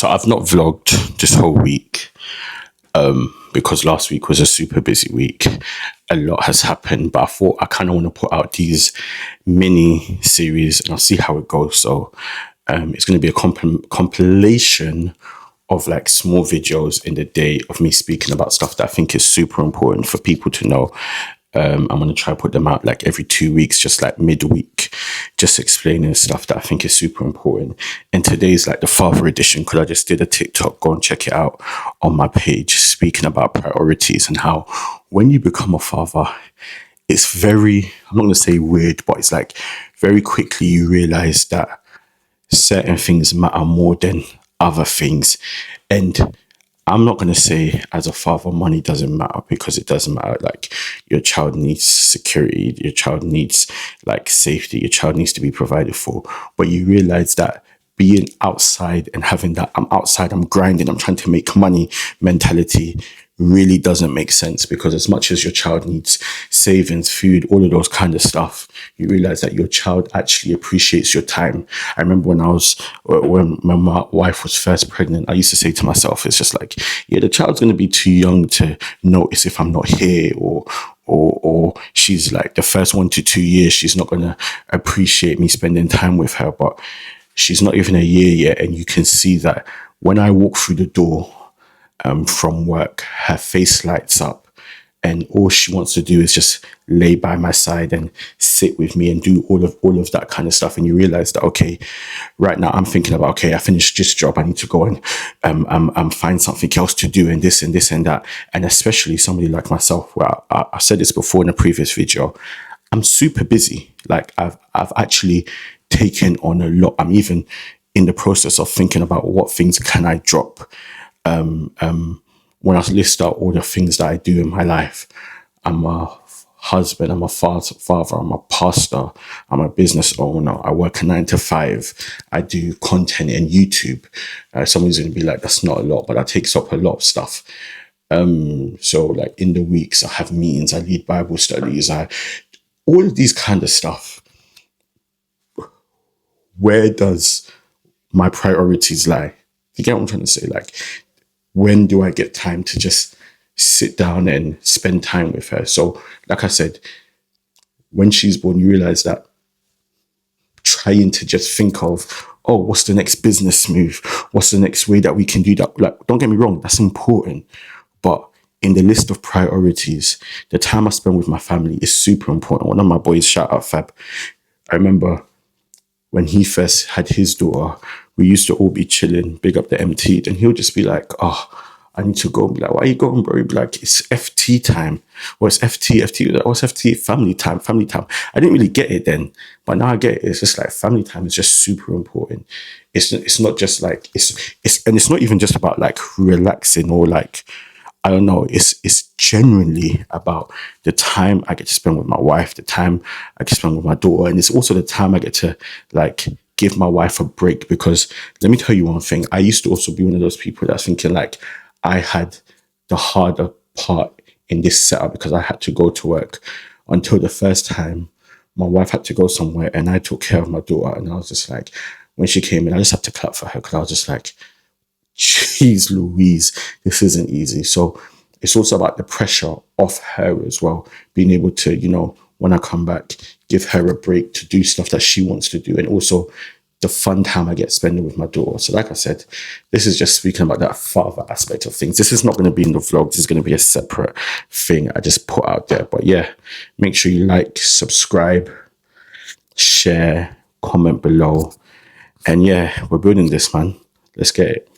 So I've not vlogged this whole week because last week was a super busy week. A lot has happened, but I thought I kind of want to put out these mini series and I'll see how it goes. So it's going to be a compilation of like small videos in the day of me speaking about stuff that I think is super important for people to know. I'm going to try to put them out like every 2 weeks, just like midweek, just explaining stuff that I think is super important. And today's like the father edition because I just did a TikTok. Go and check it out on my page, speaking about priorities and how when you become a father, it's very, I'm not going to say weird, but it's like very quickly you realize that certain things matter more than other things. And I'm not going to say as a father, money doesn't matter because it doesn't matter. Like your child needs security, your child needs like safety, your child needs to be provided for. But you realize that being outside and having that I'm outside, I'm grinding, I'm trying to make money mentality really doesn't make sense because as much as your child needs savings, food, all of those kind of stuff, you realize that your child actually appreciates your time. I remember when my wife was first pregnant, I used to say to myself, it's just like, yeah, the child's going to be too young to notice if I'm not here or she's like the first 1 to 2 years, she's not going to appreciate me spending time with her. But she's not even a year yet. And you can see that when I walk through the door, from work, her face lights up and all she wants to do is just lay by my side and sit with me and do all of that kind of stuff. And you realize that, okay, right now I'm thinking about, okay, I finished this job. I need to go and find something else to do and this and this and that. And especially somebody like myself, where I said this before in a previous video, I'm super busy. Like I've actually taken on a lot. I'm even in the process of thinking about what things can I drop. When I list out all the things that I do in my life, I'm a husband, I'm a father, I'm a pastor, I'm a business owner. I work a 9 to 5. I do content in YouTube. Somebody's going to be like, that's not a lot, but that takes up a lot of stuff. So like in the weeks, I have meetings, I lead Bible studies, all of these kind of stuff. Where does my priorities lie? You get what I'm trying to say? Like, when do I get time to just sit down and spend time with her? So, like I said, when she's born, you realize that trying to just think of, oh, what's the next business move? What's the next way that we can do that? Like, don't get me wrong, that's important. But in the list of priorities, the time I spend with my family is super important. One of my boys, shout out Fab, I remember when he first had his daughter, we used to all be chilling, big up the MT, and he'll just be like, oh, I need to go. Be like, why are you going, bro? He'd be like, it's FT time. Or it's FT. Like, what's FT? Family time. I didn't really get it then, but now I get it. It's just like family time is just super important. It's not just like, it's not even just about like relaxing or like, I don't know, it's genuinely about the time I get to spend with my wife, the time I get to spend with my daughter. And it's also the time I get to like give my wife a break. Because let me tell you one thing, I used to also be one of those people that's thinking like I had the harder part in this setup because I had to go to work until the first time my wife had to go somewhere and I took care of my daughter. And I was just like, when she came in, I just had to clap for her because I was just like, jeez Louise, this isn't easy. So it's also about the pressure off her as well, being able to, you know, when I come back, give her a break to do stuff that she wants to do, and also the fun time I get spending with my daughter. So like I said, this is just speaking about that father aspect of things. This is not going to be in the vlog. This is going to be a separate thing I just put out there. But yeah, make sure you like, subscribe, share, comment below. And yeah, we're building this, man. Let's get it.